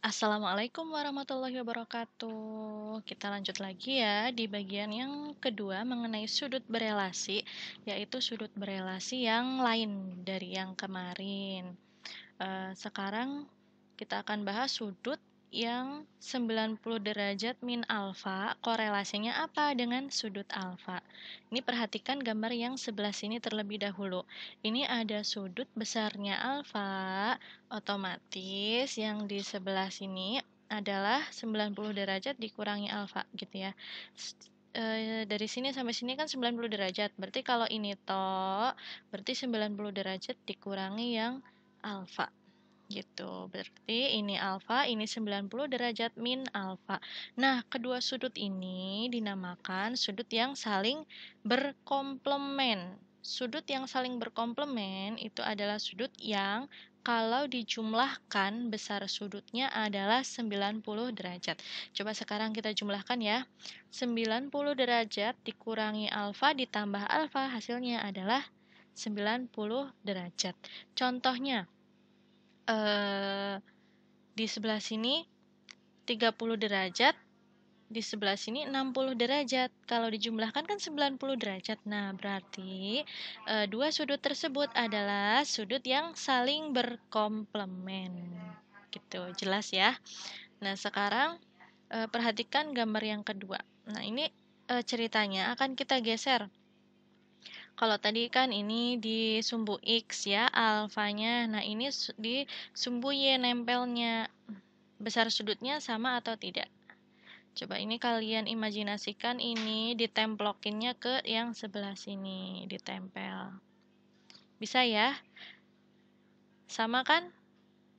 Assalamualaikum warahmatullahi wabarakatuh. Kita lanjut lagi ya di bagian yang kedua mengenai sudut berelasi, yaitu sudut berelasi yang lain dari yang kemarin. Sekarang kita akan bahas sudut yang 90 derajat min alfa, korelasinya apa dengan sudut alfa. Ini perhatikan gambar yang sebelah sini terlebih dahulu. Ini ada sudut besarnya alfa, otomatis yang di sebelah sini adalah 90 derajat dikurangi alfa gitu ya. Dari sini sampai sini kan 90 derajat. Berarti kalau ini berarti 90 derajat dikurangi yang alfa gitu. Berarti ini alfa, ini 90 derajat min alfa. Nah, kedua sudut ini dinamakan sudut yang saling berkomplemen. Sudut yang saling berkomplemen itu adalah sudut yang kalau dijumlahkan besar sudutnya adalah 90 derajat. Coba sekarang kita jumlahkan ya. 90 derajat dikurangi alfa ditambah alfa hasilnya adalah 90 derajat. Contohnya, di sebelah sini 30 derajat, di sebelah sini 60 derajat. Kalau dijumlahkan kan 90 derajat. Nah, berarti dua sudut tersebut adalah sudut yang saling berkomplemen. Gitu, jelas ya. Nah, sekarang perhatikan gambar yang kedua. Nah, ini ceritanya akan kita geser. Kalau tadi kan ini di sumbu X ya, alfanya. Nah, ini di sumbu Y nempelnya. Besar sudutnya sama atau tidak? Coba ini kalian imajinasikan ini ditemplokinnya ke yang sebelah sini, ditempel. Bisa ya? Sama kan?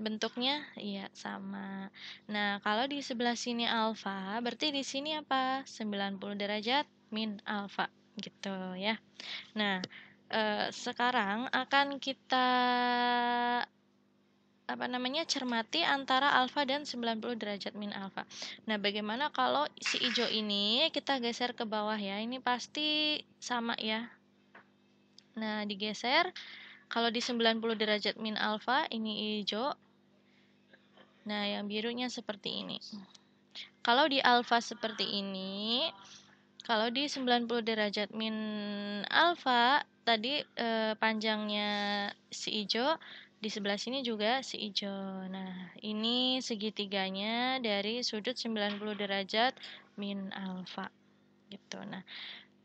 Bentuknya? Iya, sama. Nah, kalau di sebelah sini alfa, berarti di sini apa? 90 derajat min alfa. Gitu ya. Nah, sekarang akan kita cermati antara alfa dan 90 derajat min alfa. Nah, bagaimana kalau si hijau ini kita geser ke bawah ya? Ini pasti sama ya. Nah, digeser. Kalau di 90 derajat min alfa, ini hijau. Nah, yang birunya seperti ini. Kalau di alfa seperti ini, kalau di 90 derajat min alfa, tadi panjangnya si hijau, di sebelah sini juga si hijau. Nah, ini segitiganya dari sudut 90 derajat min alfa. Gitu. Nah,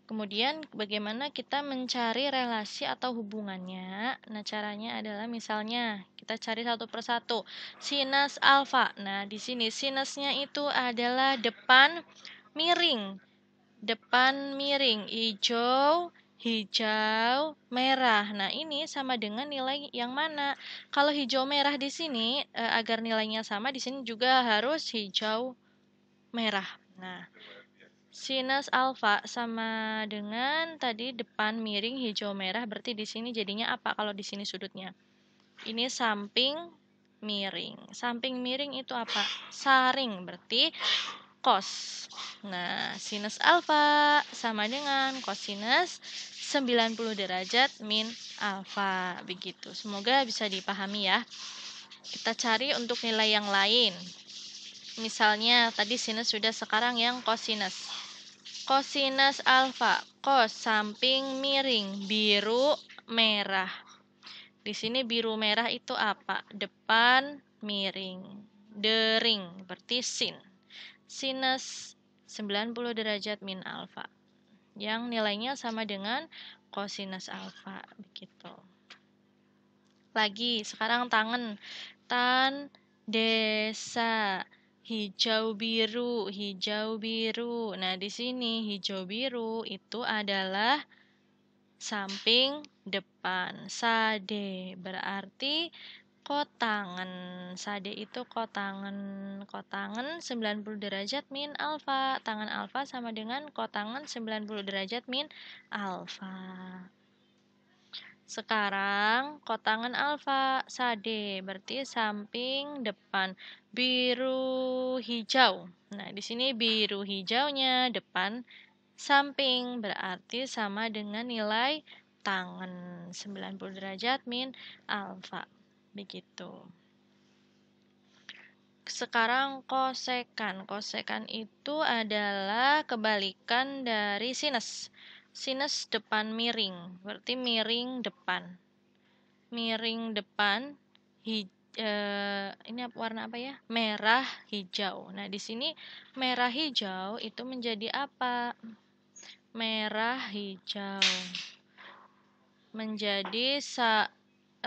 kemudian bagaimana kita mencari relasi atau hubungannya? Nah, caranya adalah misalnya kita cari satu persatu. Sinus alfa. Nah, di sini sinusnya itu adalah depan miring. Depan miring, hijau, hijau, merah. Nah, ini sama dengan nilai yang mana? Kalau hijau merah di sini, agar nilainya sama, di sini juga harus hijau merah. Nah, sinus alfa sama dengan tadi depan miring hijau merah, berarti di sini jadinya apa kalau di sini sudutnya? Ini samping miring. Samping miring itu apa? Saring, berarti cos. Nah, sinus alfa sama dengan kosinus 90 derajat min alfa. Begitu. Semoga bisa dipahami ya. Kita cari untuk nilai yang lain. Misalnya tadi sinus sudah, sekarang yang kosinus. Kosinus alfa, cos samping miring, biru merah. Di sini biru merah itu apa? Depan miring. Dering, berarti sin. Sinus 90 derajat min alfa. Yang nilainya sama dengan kosinus alfa. Begitu. Lagi, sekarang tangan. Tan, desa. Hijau biru, hijau biru. Nah, di sini hijau biru itu adalah samping depan. Sade berarti kotangan. Sade itu kotangan. Kotangan 90 derajat min alfa. Tangan alfa sama dengan kotangan 90 derajat min alfa. Sekarang kotangan alfa sade berarti samping depan, biru hijau. Nah, di sini biru hijaunya depan samping berarti sama dengan nilai tangan 90 derajat min alfa. Begitu. Sekarang kosekan. Kosekan itu adalah kebalikan dari sinus. Sinus depan miring, berarti miring depan. Miring depan, ini warna apa ya? Merah hijau. Nah, di sini merah hijau itu menjadi apa? Merah hijau. Menjadi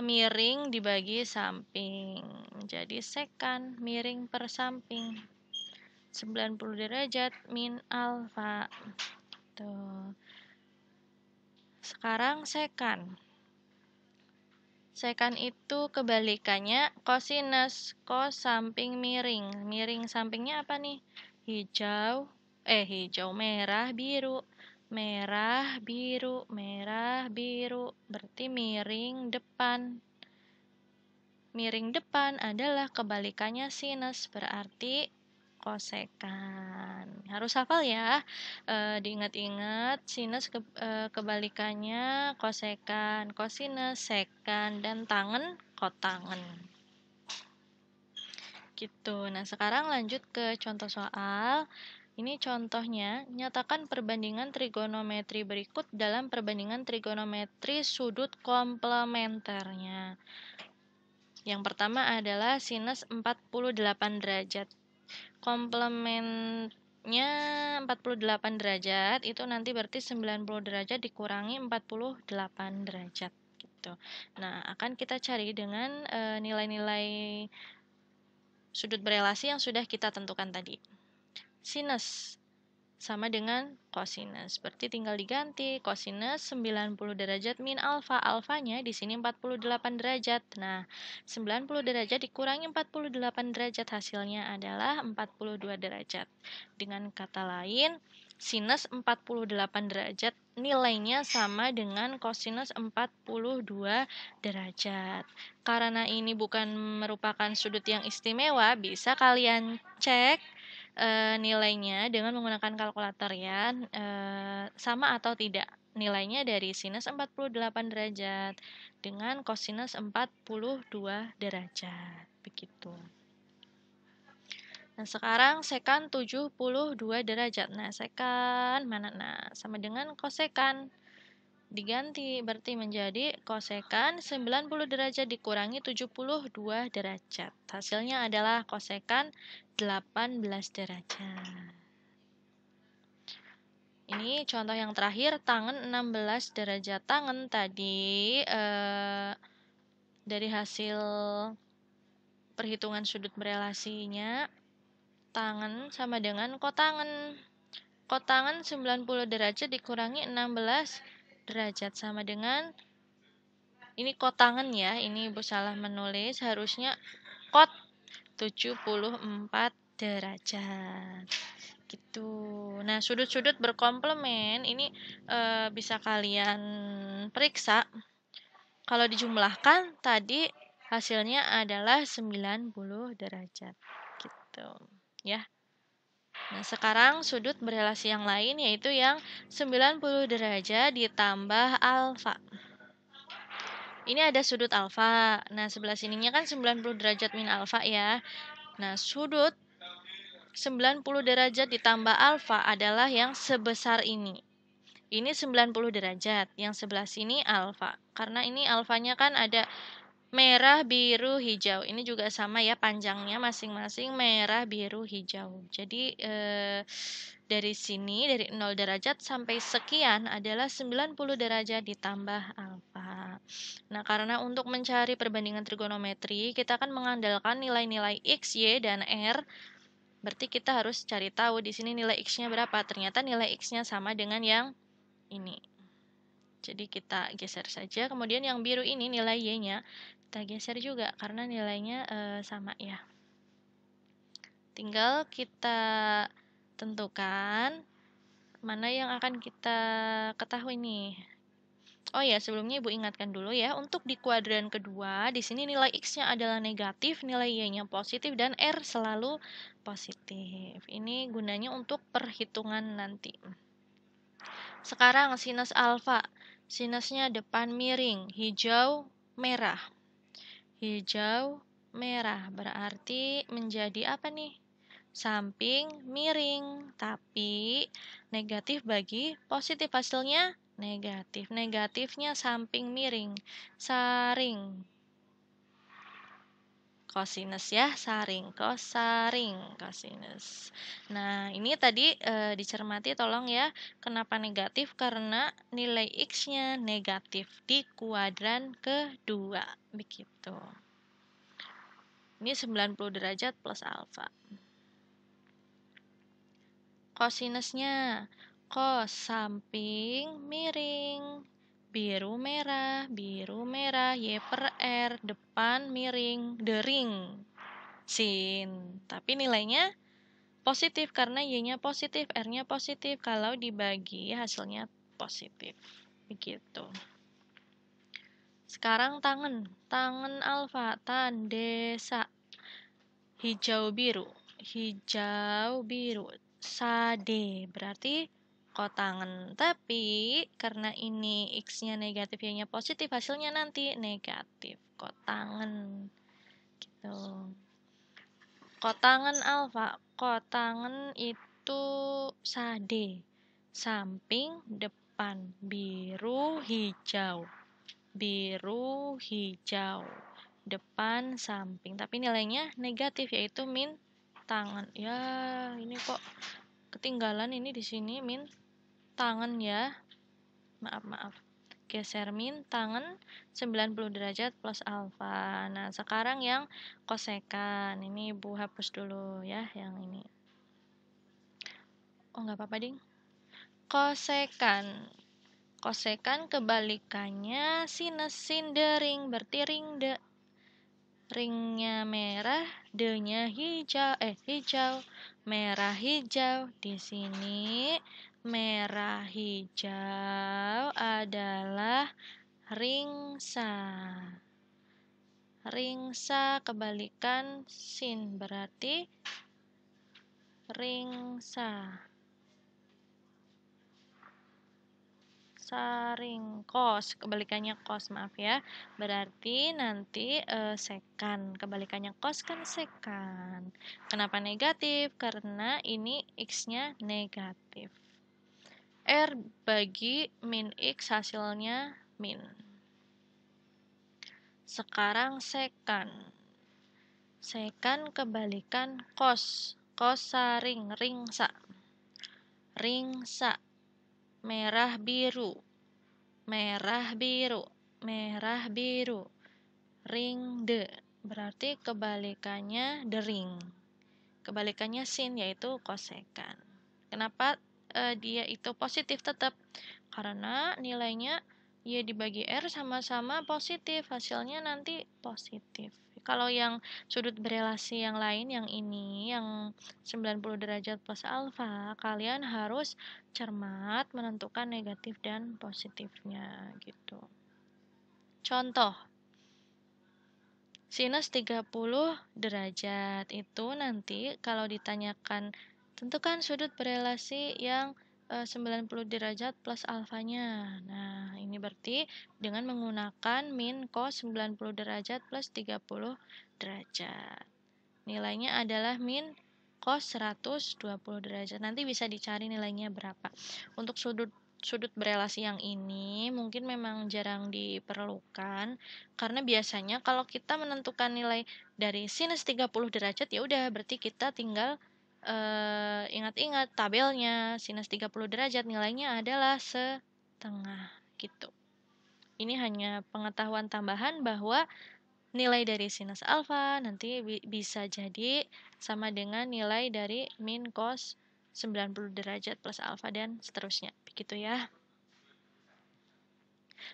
miring dibagi samping. Menjadi sekan, miring per samping. 90 derajat min alfa. Tuh. Sekarang sekan. Sekan itu kebalikannya kosinus, kos samping miring. Miring sampingnya apa nih? Hijau, merah, biru. Merah, biru, merah, biru. Berarti miring depan. Miring depan adalah kebalikannya sinus, berarti kosekan. Harus hafal ya. Diingat-ingat sinus kebalikannya kosekan, kosinus sekan, dan tangen kotangen. Gitu. Nah, sekarang lanjut ke contoh soal. Ini contohnya, nyatakan perbandingan trigonometri berikut dalam perbandingan trigonometri sudut komplementernya. Yang pertama adalah sinus 48 derajat. Komplemennya 48 derajat, itu nanti berarti 90 derajat dikurangi 48 derajat. Gitu. Nah, akan kita cari dengan nilai-nilai sudut berelasi yang sudah kita tentukan tadi. Sinus sama dengan kosinus. Berarti tinggal diganti kosinus 90 derajat min alfa. Alfanya di sini 48 derajat. Nah, 90 derajat dikurangi 48 derajat hasilnya adalah 42 derajat. Dengan kata lain, sinus 48 derajat nilainya sama dengan kosinus 42 derajat. Karena ini bukan merupakan sudut yang istimewa, bisa kalian cek nilainya dengan menggunakan kalkulator ya, sama atau tidak nilainya dari sinus 48 derajat dengan kosinus 42 derajat. Begitu. Nah, sekarang sekan 72 derajat. Nah, sekan mana? Nah, sama dengan kosekan. Diganti, berarti menjadi kosekan 90 derajat dikurangi 72 derajat. Hasilnya adalah kosekan 18 derajat. Ini contoh yang terakhir, tangen 16 derajat. Tangen tadi dari hasil perhitungan sudut berelasinya, tangen sama dengan kotangen. Kotangen 90 derajat dikurangi 16 derajat sama dengan, ini kotangen ya, ini Ibu salah menulis, harusnya kot 74 derajat. Gitu. Nah, sudut-sudut berkomplemen ini bisa kalian periksa. Kalau dijumlahkan tadi hasilnya adalah 90 derajat. Gitu, ya. Nah, sekarang sudut berelasi yang lain yaitu yang 90 derajat ditambah alfa. Ini ada sudut alfa. Nah, sebelah sininya kan 90 derajat min alfa ya. Nah, sudut 90 derajat ditambah alfa adalah yang sebesar ini. Ini 90 derajat, yang sebelah sini alfa. Karena ini alfanya kan ada merah, biru, hijau. Ini juga sama ya, panjangnya masing-masing merah, biru, hijau. Jadi dari sini, dari 0 derajat sampai sekian adalah 90 derajat ditambah alfa. Nah, karena untuk mencari perbandingan trigonometri, kita akan mengandalkan nilai-nilai x, y, dan r. Berarti kita harus cari tahu di sini nilai x-nya berapa. Ternyata nilai x-nya sama dengan yang ini. Jadi kita geser saja. Kemudian yang biru ini nilai y-nya kita geser juga karena nilainya sama ya. Tinggal kita tentukan mana yang akan kita ketahui nih. Oh ya, sebelumnya Ibu ingatkan dulu ya, untuk di kuadran kedua, di sini nilai x-nya adalah negatif, nilai y-nya positif, dan r selalu positif. Ini gunanya untuk perhitungan nanti. Sekarang sinus alfa. Sinusnya depan miring, hijau, merah. Hijau, merah. Berarti menjadi apa nih? Samping miring, tapi negatif bagi positif, hasilnya negatif. Negatifnya samping miring. Saring. Kosinus ya, saring, kosinus. Nah, ini tadi dicermati tolong ya. Kenapa negatif? Karena nilai X-nya negatif di kuadran kedua. Begitu. Ini 90 derajat plus alfa. Kosinusnya, cos samping miring, biru merah, Y per R, depan miring, dering, sin. Tapi nilainya positif karena Y-nya positif, R-nya positif. Kalau dibagi hasilnya positif. Begitu. Sekarang tangan alfa, tandesa. Hijau biru, sade, berarti kotangan. Tapi karena ini X-nya negatif, Y-nya positif, hasilnya nanti negatif, kotangan. Gitu. Kotangan alfa, kotangan itu sade, samping depan, biru hijau, depan samping, tapi nilainya negatif yaitu min tangan. Ya, ini kok ketinggalan ini di sini min tangan ya. Maaf. Geser min tangan 90 derajat plus alfa. Nah, sekarang yang kosekan. Ini Ibu hapus dulu ya yang ini. Oh, nggak apa-apa, Ding. Kosekan. Kosekan kebalikannya sinus, sindering, berarti ringnya merah, D-nya hijau, merah hijau. Di sini merah hijau adalah ringsa. Ringsa kebalikan sin, berarti ringsa. Saring, kos, kebalikannya kos, maaf ya. Berarti nanti sekan, kebalikannya kos kan sekan. Kenapa negatif? Karena ini X-nya negatif. R bagi min X hasilnya min. Sekarang sekan. Sekan kebalikan kos. Kos saring, ringsa. Ringsa. Merah biru, ringde, berarti kebalikannya dering. Kebalikannya sin yaitu kosekan. Kenapa dia itu positif tetap? Karena nilainya Y dibagi R sama-sama positif, hasilnya nanti positif. Kalau yang sudut berelasi yang lain, yang ini, yang 90 derajat plus alfa, kalian harus cermat menentukan negatif dan positifnya gitu. Contoh, sinus 30 derajat itu nanti kalau ditanyakan tentukan sudut berelasi yang 90 derajat plus alfanya. Nah, ini berarti dengan menggunakan min cos 90 derajat plus 30 derajat. Nilainya adalah min cos 120 derajat. Nanti bisa dicari nilainya berapa. Untuk sudut berelasi yang ini mungkin memang jarang diperlukan karena biasanya kalau kita menentukan nilai dari sinus 30 derajat ya udah berarti kita tinggal ingat-ingat tabelnya. Sinus 30 derajat nilainya adalah setengah gitu. Ini hanya pengetahuan tambahan bahwa nilai dari sinus alfa nanti bisa jadi sama dengan nilai dari min cos 90 derajat plus alfa dan seterusnya. Begitu ya.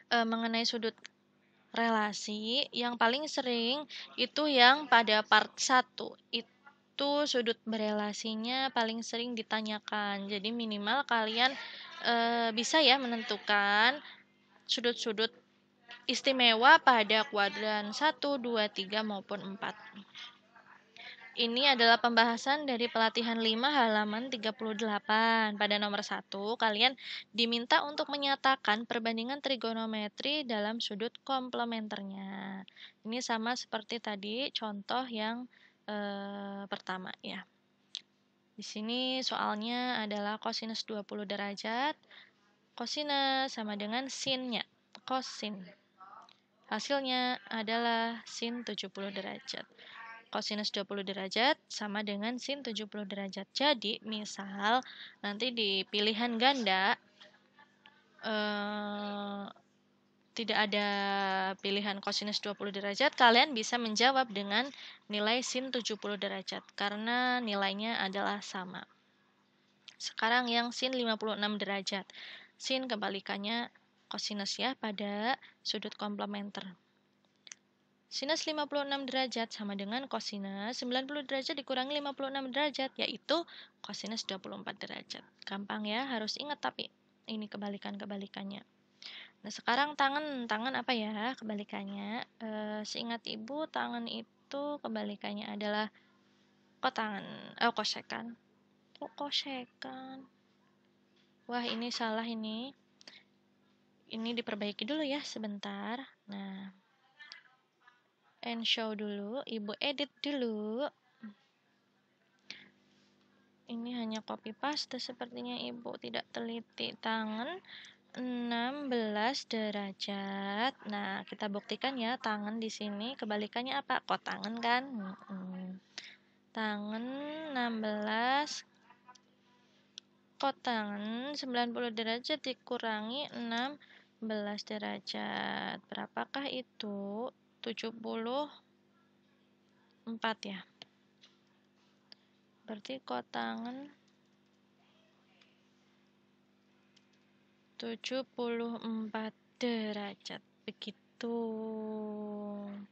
Mengenai sudut relasi yang paling sering itu yang pada part 1. Itu sudut berelasinya paling sering ditanyakan. Jadi minimal kalian bisa ya menentukan sudut-sudut istimewa pada kuadran 1, 2, 3 maupun 4. Ini adalah pembahasan dari pelatihan 5 halaman 38. Pada nomor 1, kalian diminta untuk menyatakan perbandingan trigonometri dalam sudut komplementernya. Ini sama seperti tadi contoh yang pertama ya. Di sini soalnya adalah kosinus 20 derajat. Kosinus sama dengan sinnya, kosin. Hasilnya adalah sin 70 derajat. Kosinus 20 derajat sama dengan sin 70 derajat. Jadi, misal nanti di pilihan ganda tidak ada pilihan kosinus 20 derajat, kalian bisa menjawab dengan nilai sin 70 derajat karena nilainya adalah sama. Sekarang yang sin 56 derajat. Sin kebalikannya kosinus ya pada sudut komplementer. Sinus 56 derajat sama dengan kosinus 90 derajat dikurangi 56 derajat, yaitu kosinus 24 derajat. Gampang ya, harus ingat tapi ini kebalikan-kebalikannya. Nah, sekarang tangan apa ya kebalikannya? Seingat ibu, tangan itu kebalikannya adalah kosekan. Kok kosekan? Wah, ini salah ini. Ini diperbaiki dulu ya sebentar. Nah, and show dulu, ibu edit dulu. Ini hanya copy paste sepertinya ibu tidak teliti. Tangan 16 derajat. Nah, kita buktikan ya tangan di sini kebalikannya apa? Kotangan kan? Tangan 16 kotangan 90 derajat dikurangi 16 derajat. Berapakah itu? 74 ya. Berarti kotangan 74 derajat. Begitu.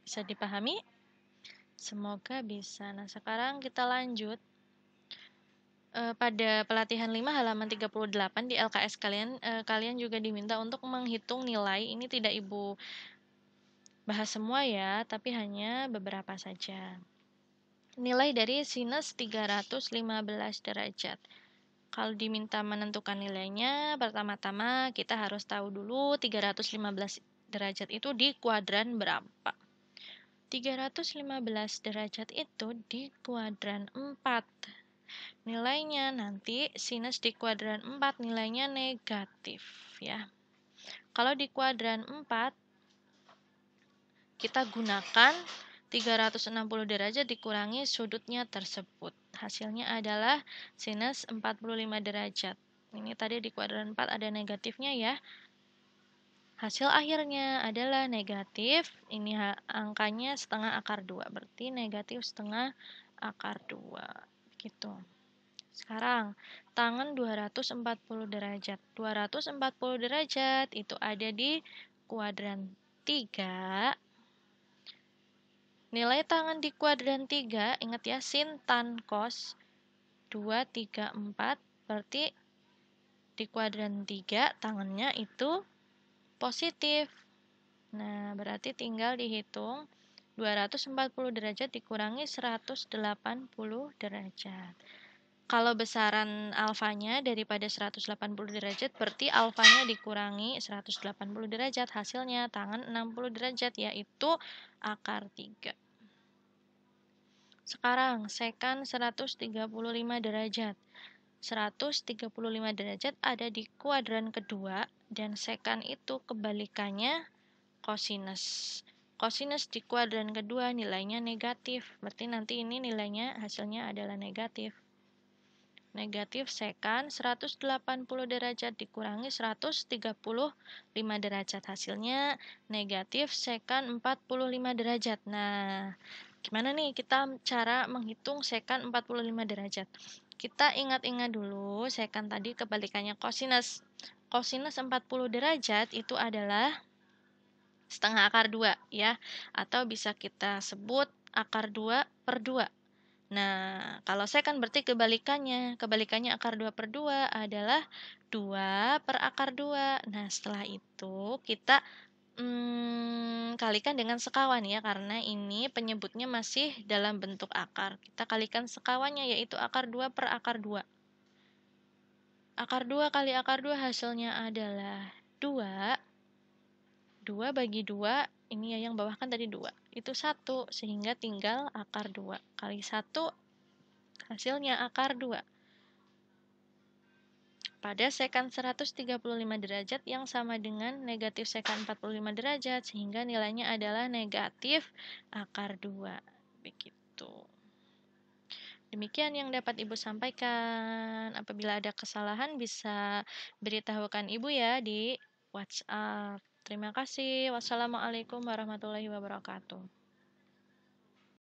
Bisa dipahami? Semoga bisa. Nah, sekarang kita lanjut. Pada pelatihan 5 halaman 38 di LKS kalian juga diminta untuk menghitung nilai. Ini tidak Ibu bahas semua ya, tapi hanya beberapa saja. Nilai dari sinus 315 derajat. Kalau diminta menentukan nilainya, pertama-tama kita harus tahu dulu 315 derajat itu di kuadran berapa. 315 derajat itu di kuadran 4. Nilainya nanti sinus di kuadran 4 nilainya negatif ya. Kalau di kuadran 4 kita gunakan 360 derajat dikurangi sudutnya tersebut. Hasilnya adalah sinus 45 derajat. Ini tadi di kuadran 4 ada negatifnya ya. Hasil akhirnya adalah negatif. Ini angkanya setengah akar 2. Berarti negatif setengah akar 2. Gitu. Sekarang, tangan 240 derajat. 240 derajat itu ada di kuadran 3. Nilai tangan di kuadran 3, ingat ya, sin tan cos 2, 3, 4, berarti di kuadran 3 tangannya itu positif. Nah, berarti tinggal dihitung 240 derajat dikurangi 180 derajat. Kalau besaran alfanya daripada 180 derajat, berarti alfanya dikurangi 180 derajat. Hasilnya tangan 60 derajat, yaitu akar 3. Sekarang, sekan 135 derajat. 135 derajat ada di kuadran kedua, dan sekan itu kebalikannya kosinus. Kosinus di kuadran kedua nilainya negatif. Berarti nanti ini nilainya hasilnya adalah negatif. Negatif sekan 180 derajat dikurangi 135 derajat. Hasilnya negatif sekan 45 derajat. Nah, gimana nih kita cara menghitung sekan 45 derajat? Kita ingat-ingat dulu sekan tadi kebalikannya kosinus. Kosinus 40 derajat itu adalah setengah akar 2 ya. Atau bisa kita sebut akar 2 per 2. Nah, kalau sekan berarti kebalikannya. Kebalikannya akar 2 per 2 adalah 2 per akar 2. Nah, setelah itu kita kalikan dengan sekawan ya, karena ini penyebutnya masih dalam bentuk akar. Kita kalikan sekawannya, yaitu akar 2 per akar 2. Akar 2 kali akar 2 hasilnya adalah 2. 2 bagi 2, ini ya yang bawah kan tadi 2. Itu 1, sehingga tinggal akar 2. Kali 1, hasilnya akar 2. Pada sekan 135 derajat yang sama dengan negatif sekan 45 derajat, sehingga nilainya adalah negatif akar 2. Begitu. Demikian yang dapat Ibu sampaikan. Apabila ada kesalahan bisa beritahukan Ibu ya di WhatsApp. Terima kasih. Wassalamualaikum warahmatullahi wabarakatuh.